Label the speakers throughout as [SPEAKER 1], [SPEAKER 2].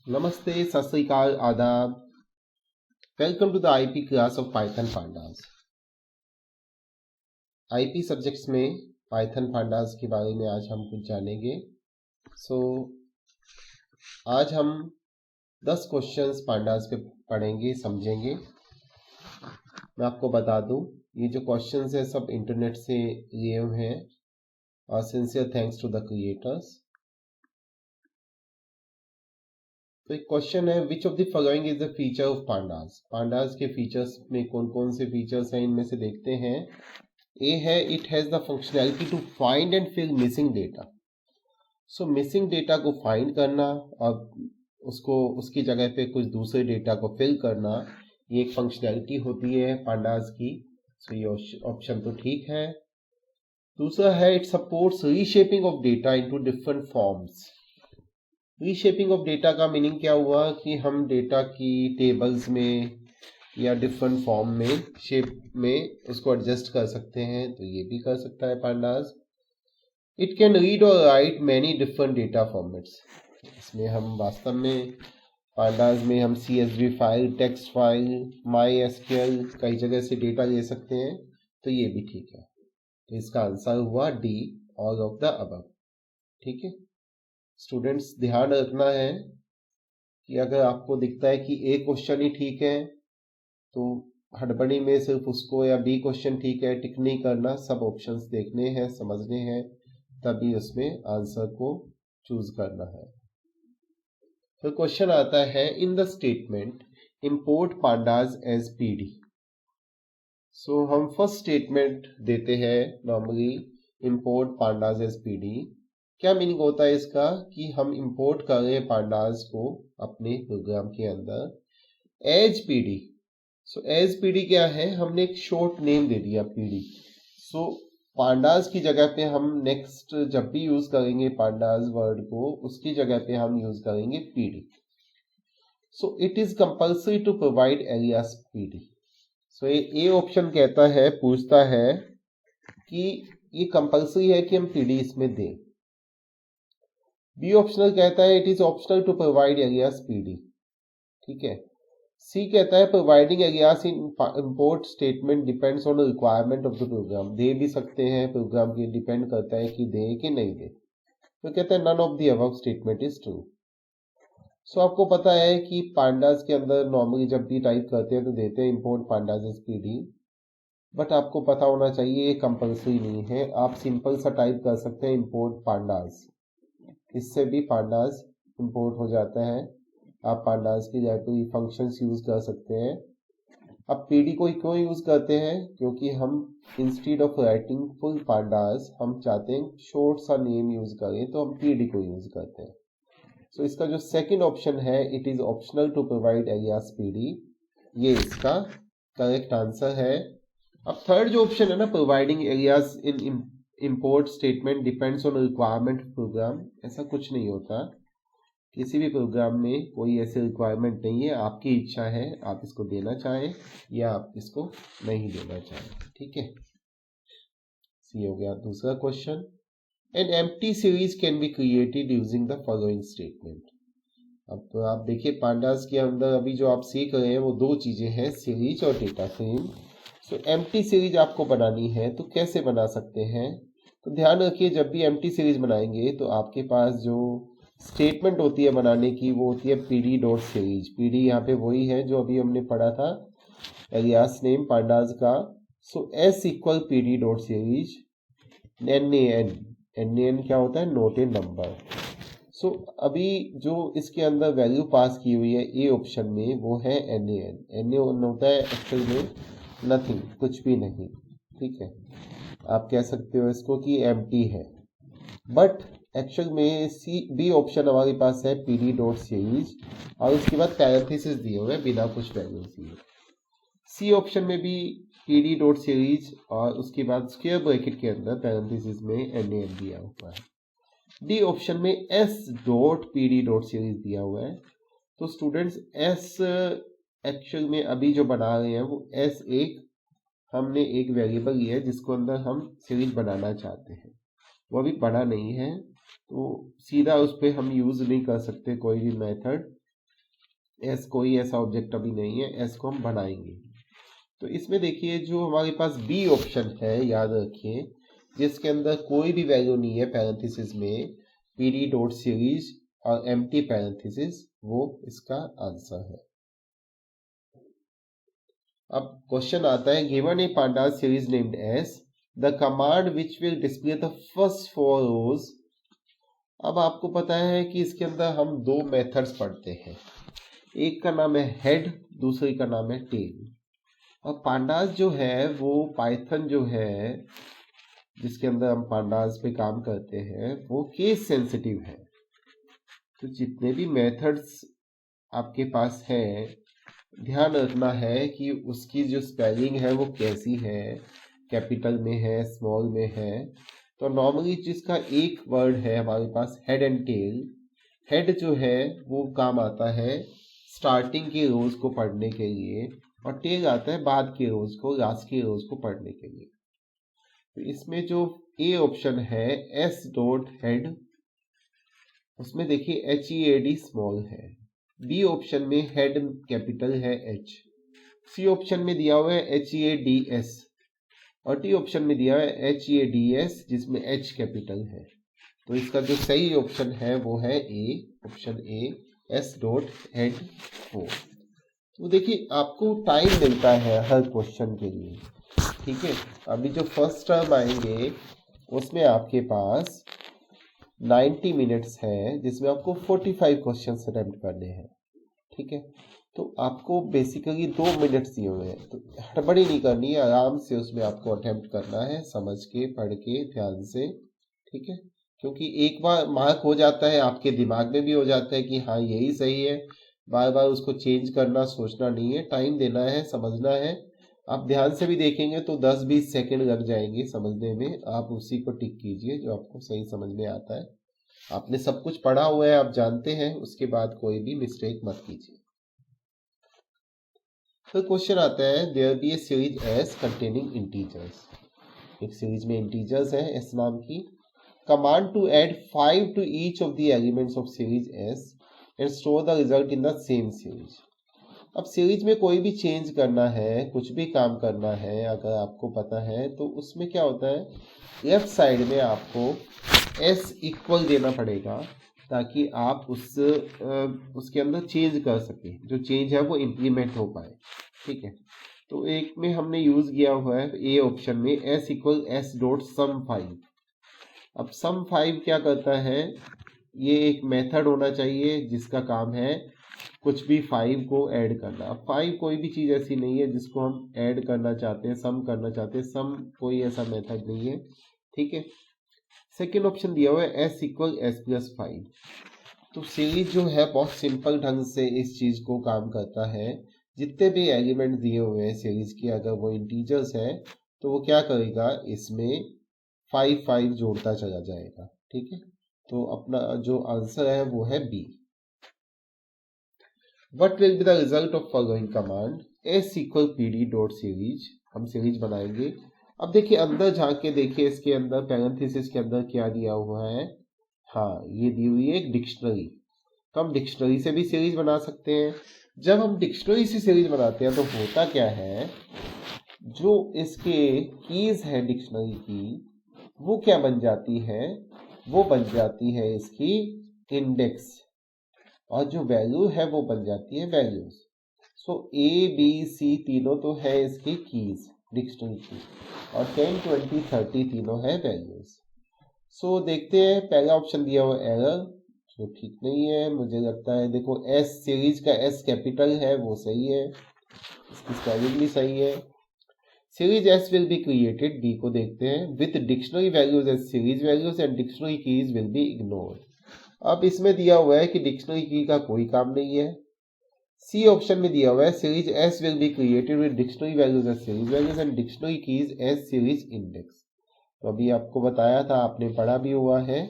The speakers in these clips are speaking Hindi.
[SPEAKER 1] Namaste, Sat Sri Akal, Adab. Welcome to the IP class of Python Pandas. IP subjects में Python Pandas के बारे में आज हम कुछ जानेंगे। आज हम 10 क्वेश्चंस Pandas पे पढ़ेंगे, समझेंगे। मैं आपको बता दूं, ये जो क्वेश्चंस है सब इंटरनेट से लिए हुए हैं और sincere thanks to the creators. तो एक क्वेश्चन है, which of the following is the feature of pandas. Pandas के फीचर्स में कौन कौन से फीचर्स हैं, इनमें से देखते हैं। ए है, it has the functionality to find and fill missing data. So missing data को फाइंड करना और उसको उसकी जगह पे कुछ दूसरे डेटा को फिल करना, ये एक फंक्शनैलिटी होती है पांडास की। सो ये ऑप्शन तो ठीक है। दूसरा है, it supports reshaping of data into different forms. Reshaping of data का मीनिंग क्या हुआ कि हम डेटा की टेबल्स में या डिफरेंट फॉर्म में, शेप में उसको एडजस्ट कर सकते हैं, तो ये भी कर सकता है पांडास। इट कैन रीड और right many different data formats. इसमें हम वास्तव में पांडास में हम CSV file, text file, MySQL कई जगह से डेटा ले सकते हैं, तो ये भी ठीक है। तो इसका आंसर हुआ D, all of the above. ठीक है स्टूडेंट्स, ध्यान रखना है कि अगर आपको दिखता है कि ए क्वेश्चन ही ठीक है तो हड़बड़ी में सिर्फ उसको, या बी क्वेश्चन ठीक है, टिक नहीं करना। सब ऑप्शंस देखने हैं, समझने हैं, तभी उसमें आंसर को चूज करना है। तो क्वेश्चन आता है, in the statement import pandas as PD। So हम फर्स्ट स्टेटमेंट देते हैं normally, import pandas as PD। क्या मीनिंग होता है इसका कि हम इंपोर्ट कर रहे हैं पांडास को अपने प्रोग्राम के अंदर as PD। So as PD क्या है, हमने एक शॉर्ट नेम दे दिया PD। सो पांडास की जगह पे हम नेक्स्ट जब भी यूज करेंगे पांडास वर्ड को, उसकी जगह पे हम यूज करेंगे PD। So it is compulsory to provide alias PD। So ये ऑप्शन कहता है, पूछता है कि ये कंपल्सरी है कि हम PD इसमें दें। बी ऑप्शनल कहता है, it is optional to provide alias PD। ठीक है। सी कहता है, providing alias in import statement depends on requirement of the program. दे भी सकते हैं, प्रोग्राम के डिपेंड करता है कि दे कि नहीं दे। तो कहता है, none of the above statement is true. So आपको पता है कि पांडास के अंदर नॉर्मली जब भी टाइप करते हैं तो देते हैं import pandas as PD, but आपको पता होना चाहिए ये कंपल्सरी नहीं है। आप सिंपल सा टाइप कर सकते हैं इंपोर्ट पांडास, इससे भी पांडास इंपोर्ट हो जाता है। आप पांडास की जगह पे फंक्शंस यूज कर सकते हैं। अब PD को क्यों यूज करते हैं, क्योंकि हम instead of writing full pandas हम चाहते हैं शॉर्ट सा नेम यूज करें, तो हम PD को यूज करते हैं। सो इसका जो सेकंड ऑप्शन है, it is optional to provide alias PD, ये इसका करेक्ट आंसर है। अब थर्ड जो ऑप्शन है ना, providing alias in import statement depends on requirement program, ऐसा कुछ नहीं होता। किसी भी प्रोग्राम में कोई ऐसी रिक्वायरमेंट नहीं है, आपकी इच्छा है, आप इसको देना चाहें या आप इसको नहीं देना चाहें। ठीक है, सी हो गया दूसरा question. An empty series can be created using the following statement. अब तो आप देखिए पांडास के अंदर अभी जो आप सीख रहे हैं वो दो चीजें हैं, सीरीज और डेटा फ्रेम। सो एम्प्टी सीरीज आपको बनानी है तो कैसे बना सकते हैं, तो ध्यान रखिए जब भी एम्प्टी सीरीज बनाएंगे तो आपके पास जो स्टेटमेंट होती है बनाने की, वो होती है PD डॉट सीरीज। PD यहाँ पे वही है जो अभी हमने पढ़ा था, एलियास नेम पांडास का। सो S equal PD dot series NaN क्या होता है, नोट ए नंबर। सो अभी जो इसके अंदर वैल्यू पास की हुई है ए ऑप्शन में, वो है NaN होता है एक्चुअल में नथिंग, कुछ भी नहीं। ठीक है, आप कह सकते हो इसको कि एम्प्टी है, बट एक्चुअल में बी ऑप्शन हमारे पास है PD डॉट सीरीज और उसके बाद पैरेंथेसिस दिए हुए बिना कुछ वैल्यू दिए। सी ऑप्शन में भी PD डॉट सीरीज और उसके बाद स्क्वायर ब्रैकेट के अंदर पैरेंथेसिस में NaN दिया हुआ है। डी ऑप्शन में S dot PD dot series दिया हुआ है। तो स्टूडेंट्स S एक्चुअल में अभी जो बना रहे हैं वो S हमने एक वेरिएबल लिया है जिसको अंदर हम सीरीज बनाना चाहते हैं, वो अभी बना नहीं है, तो सीधा उस पर हम यूज नहीं कर सकते कोई भी मेथड। एस कोई ऐसा ऑब्जेक्ट अभी नहीं है, एस को हम बनाएंगे। तो इसमें देखिए जो हमारे पास बी ऑप्शन है, याद रखिए, जिसके अंदर कोई भी वैल्यू नहीं है पैरेंथेसिस में, पीडी डॉट सीरीज और एम्प्टी पैरेंथेसिस, वो इसका आंसर है। अब क्वेश्चन आता है, given A pandas series named S, the command which will display the first 4 रोज। अब आपको पता है कि इसके अंदर हम दो मेथड्स पढ़ते हैं, एक का नाम है हेड, दूसरे का नाम है टेल। और पांडास जो है वो पाइथन जो है जिसके अंदर हम पांडास पे काम करते हैं वो केस सेंसिटिव है। तो जितने भी मेथड्स आपके पास है, ध्यान रखना है कि उसकी जो स्पेलिंग है वो कैसी है, कैपिटल में है, स्मॉल में है। तो नॉर्मली जिसका एक वर्ड है हमारे पास हेड एंड टेल, हेड जो है वो काम आता है स्टार्टिंग की रोज को पढ़ने के लिए, और टेल आता है बाद की रोज को, लास्ट की रोज को पढ़ने के लिए। तो इसमें जो ए ऑप्शन है एस डॉट हेड, उसमें देखिए HEAD स्मॉल है। बी ऑप्शन में हेड कैपिटल है H। सी ऑप्शन में दिया हुआ है HEADS, और डी ऑप्शन में दिया है HEADS जिसमें H कैपिटल है। तो इसका जो सही ऑप्शन है वो है A, option A, S dot head 4। तो देखिए आपको टाइम मिलता है हर क्वेश्चन के लिए, ठीक है। अभी जो फर्स्ट टर्म आएंगे उसमें आपके पास 90 मिनट्स है, जिसमें आपको 45 क्वेश्चन अटेम्प्ट करने हैं, ठीक है। तो आपको बेसिकली 2 मिनट्स दिए हुए हैं, तो हड़बड़ी नहीं करनी है, आराम से उसमें आपको अटेम्प्ट करना है, समझ के, पढ़ के, ध्यान से, ठीक है। क्योंकि एक बार मार्क हो जाता है, आपके दिमाग में भी हो जाता है कि हाँ यही सही है, बार बार उसको चेंज करना, सोचना नहीं है, टाइम देना है, समझना है। आप ध्यान से भी देखेंगे तो 10-20 सेकंड लग जाएंगे समझने में, आप उसी को टिक कीजिए जो आपको सही समझ में आता है। आपने सब कुछ पढ़ा हुआ है, आप जानते हैं, उसके बाद कोई भी मिस्टेक मत कीजिए। तो क्वेश्चन आता है, there be a series S containing integers. एक सीरीज में इंटीजर्स है एस नाम की। Command to add 5 to each of the elements of series S and store the result in the same series. अब सीरीज में कोई भी चेंज करना है, कुछ भी काम करना है, अगर आपको पता है तो उसमें क्या होता है, लेफ्ट साइड में आपको एस इक्वल देना पड़ेगा ताकि आप उसके अंदर चेंज कर सकें, जो चेंज है वो इम्प्लीमेंट हो पाए, ठीक है। तो एक में हमने यूज किया हुआ है ए ऑप्शन में एस इक्वल एस डॉट सम 5। अब सम 5 क्या करता है, ये एक मेथड होना चाहिए जिसका काम है कुछ भी 5 को ऐड करना। अब 5 कोई भी चीज़ ऐसी नहीं है जिसको हम ऐड करना चाहते हैं, सम करना चाहते हैं, सम कोई ऐसा मेथड नहीं है, ठीक है। सेकेंड ऑप्शन दिया हुआ है एस इक्वल एस प्लस 5। तो सीरीज जो है बहुत सिंपल ढंग से इस चीज़ को काम करता है, जितने भी एलिमेंट दिए हुए हैं सीरीज के, अगर वो इंटीजर्स है तो वो क्या करेगा, इसमें 5 जोड़ता चला जाएगा, ठीक है। तो अपना जो आंसर है वो है B. What will be the result of following command? S equal PD dot series, हम सीरीज बनाएंगे। अब देखिए अंदर झांक के देखिए, इसके अंदर पैरेंथेसिस के अंदर क्या दिया हुआ है, हाँ ये दी हुई है एक डिक्शनरी। तो हम डिक्शनरी से भी सीरीज बना सकते हैं। जब हम डिक्शनरी से सीरीज बनाते हैं तो होता क्या है, जो इसके कीज है डिक्शनरी की वो क्या बन जाती है, वो बन जाती है इसकी इंडेक्स, और जो वैल्यू है वो बन जाती है values. So A B C तीनों तो है इसकी कीज डिक्शनरी की, और 10 20 30 तीनों है वैल्यूज। सो देखते हैं, पहला ऑप्शन दिया हुआ एरर, जो ठीक नहीं है मुझे लगता है। देखो एस सीरीज का एस कैपिटल है वो सही है, इसकी स्पेलिंग भी सही है। Series S will be created, D को देखते हैं, with dictionary values as series values and dictionary keys will be ignored. अब इसमें दिया हुआ है कि डिक्शनरी की का कोई काम नहीं है। सी ऑप्शन में दिया हुआ है series S will be created with dictionary values as series values and dictionary keys as series index. तो अभी आपको बताया था, आपने पढ़ा भी हुआ है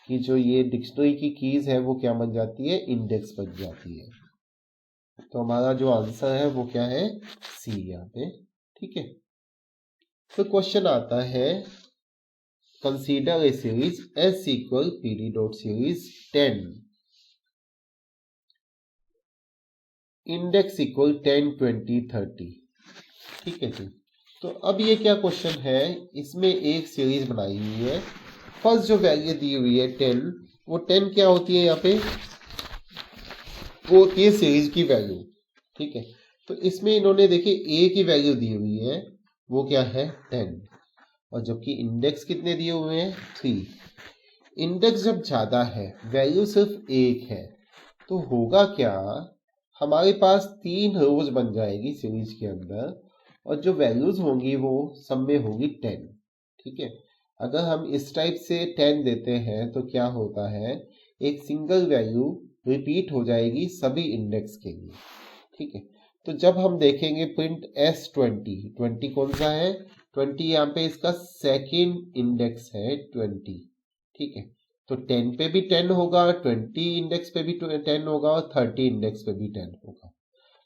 [SPEAKER 1] कि जो ये डिक्शनरी की कीज है वो क्या बन जाती है, इंडेक्स बन जाती है। तो हमारा जो आंसर है वो क्या है, सी यहाँ पे, ठीक है। तो क्वेश्चन आता है, consider a series S equal PD dot series 10 index equal 10, 20, 30। ठीक है जी। तो अब ये क्या क्वेश्चन है, इसमें एक सीरीज बनाई हुई है। फर्स्ट जो वैल्यू दी हुई है 10, वो 10 क्या होती है यहाँ पे, वो होती है सीरीज की वैल्यू। ठीक है, तो इसमें इन्होंने देखिए a की वैल्यू दी हुई है, वो क्या है 10, और जबकि इंडेक्स कितने दिए हुए हैं 3। इंडेक्स जब ज्यादा है, वैल्यू सिर्फ एक है, तो होगा क्या, हमारे पास 3 रोज बन जाएगी सीरीज के अंदर, और जो वैल्यूज होंगी वो सब में होगी 10। ठीक है, अगर हम इस टाइप से 10 देते हैं तो क्या होता है, एक सिंगल वैल्यू रिपीट हो जाएगी सभी इंडेक्स के लिए। ठीक है, तो जब हम देखेंगे प्रिंट S20, 20 कौन सा है, 20 यहाँ पे इसका सेकेंड इंडेक्स है 20। ठीक है, तो 10 पे भी 10 होगा, 20 इंडेक्स पे भी 10 होगा, और 30 इंडेक्स पे भी 10 होगा।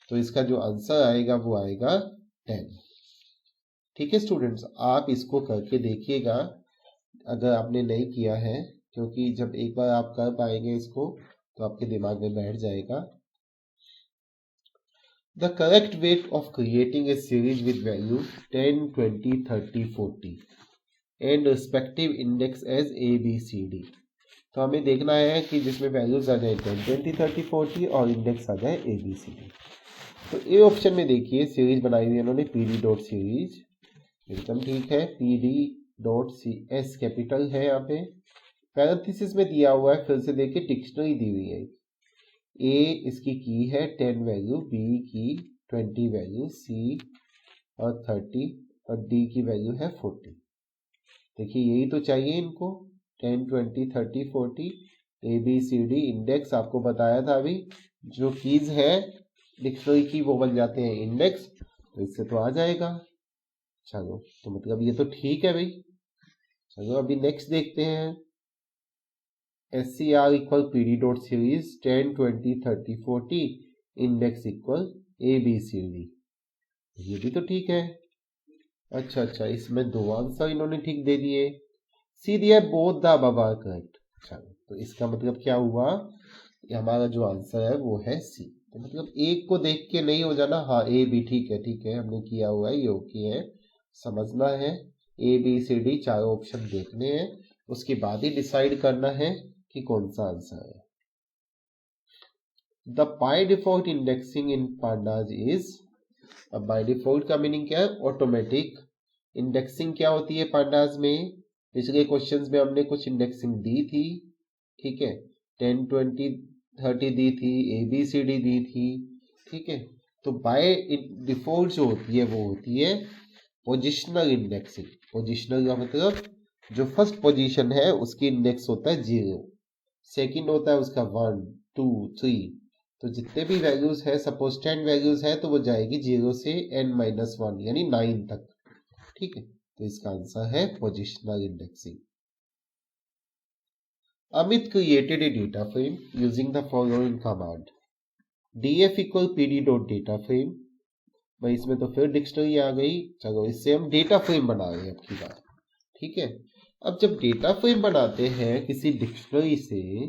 [SPEAKER 1] तो इसका जो आंसर आएगा वो आएगा 10। ठीक है स्टूडेंट्स, आप इसको करके देखिएगा अगर आपने नहीं किया है, क्योंकि जब एक बार आप कर पाएंगे इसको तो आपके दिमाग में बैठ जाएगा। The correct way of creating a series with value 10, 20, 30, 40 and respective index as A, B, C, D। तो हमें देखना है कि जिसमें वैल्यूज आ जाए 10, 20, 30, 40 और इंडेक्स आ जाए A, B, C, D। तो ए ऑप्शन में देखिए सीरीज बनाई हुई है इन्होंने PD डॉट सीरीज, एकदम ठीक है, PD डॉट CS कैपिटल है यहाँ पे, पैरेंथेसिस में दिया हुआ है, फिर से देखिए डिक्शनरी दी हुई है। A इसकी की है 10 वैल्यू, B की 20 वैल्यू, C और 30 और D की वैल्यू है 40। देखिए यही तो चाहिए इनको, 10, 20, 30, 40, ABCD इंडेक्स आपको बताया था अभी, जो कीज है डिक्शनरी की वो बन जाते हैं इंडेक्स, तो इससे तो आ जाएगा। चलो तो मतलब ये तो ठीक है भाई। चलो अभी नेक्स्ट देखते हैं, SCR equal PD dot series 10, 20, 30, 40 index equal ABCD, ये भी तो ठीक है। अच्छा, इसमें दो आंसर इन्होंने ठीक दे दिए, सी दिया both the above are correct. चलो तो इसका मतलब क्या हुआ, हमारा जो आंसर है वो है सी। तो मतलब एक को देख के नहीं हो जाना, हाँ ए भी ठीक है हमने किया हुआ है, ये ओके है, समझना है। ABCD चारों ऑप्शन देखने हैं, उसके बाद ही डिसाइड करना है कि कौन सा आंसर है। The by default indexing in pandas is, अब बाय डिफॉल्ट का मीनिंग क्या है, ऑटोमेटिक। इंडेक्सिंग क्या होती है पांडाज में, पिछले क्वेश्चंस में हमने कुछ इंडेक्सिंग दी थी। ठीक है, 10, 20, 30 दी थी, ABCD दी थी। ठीक है, तो बाय डिफॉल्ट जो होती है वो होती है पोजिशनल इंडेक्सिंग। पोजिशनल का मतलब जो फर्स्ट पोजीशन है उसकी इंडेक्स होता है 0, सेकंड होता है उसका 1, 2, 3। तो जितने भी वैल्यूज है, सपोज 10 वैल्यूज है तो वो जाएगी 0 से n-1 यानी 9 तक। ठीक है, तो इसका आंसर है positional indexing. Amit created a data frame using the following command, df equal pd dot data frame। भाई इसमें तो फिर डिक्शनरी आ गई, चलो इससे हम डेटा फ्रेम बना रहे हैं अब की बात। ठीक है, अब जब डेटा फ्रेम बनाते हैं किसी डिक्शनरी से,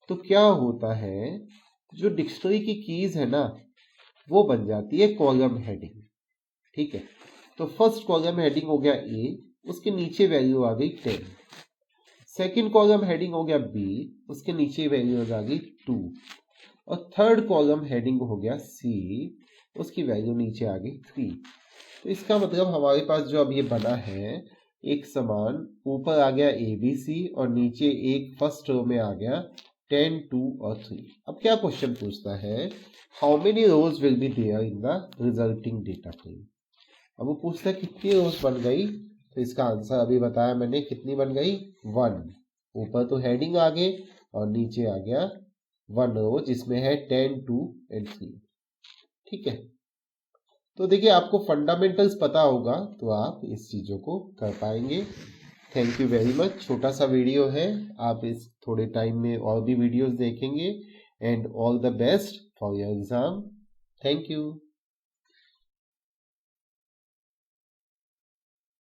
[SPEAKER 1] तो क्या होता है, जो डिक्शनरी की कीज है ना वो बन जाती है कॉलम हेडिंग। ठीक है, तो फर्स्ट कॉलम हेडिंग हो गया A, उसके नीचे वैल्यू आ गई 10। सेकंड कॉलम हेडिंग हो गया B, उसके नीचे वैल्यू आ गई 2। और थर्ड कॉलम हेडिंग हो गया C, उसकी वैल्यू नीचे आ गई 3। तो इसका मतलब हमारे पास जो अब ये बना है, एक समान ऊपर आ गया ABC और नीचे एक फर्स्ट रो में आ गया 10, 2 और 3। अब क्या क्वेश्चन पूछता है, how many rows will be there in the resulting data frame. अब वो पूछता है कितनी रोज बन गई, तो इसका आंसर अभी बताया मैंने, कितनी बन गई 1। ऊपर तो हेडिंग आ गए और नीचे आ गया 1 रो जिसमें है 10, 2 एंड 3। ठीक है, तो देखिए आपको फंडामेंटल्स पता होगा तो आप इस चीजों को कर पाएंगे। Thank you very much. छोटा सा वीडियो है, आप इस थोड़े टाइम में और भी वीडियोस देखेंगे। And all the best for your exam. Thank you.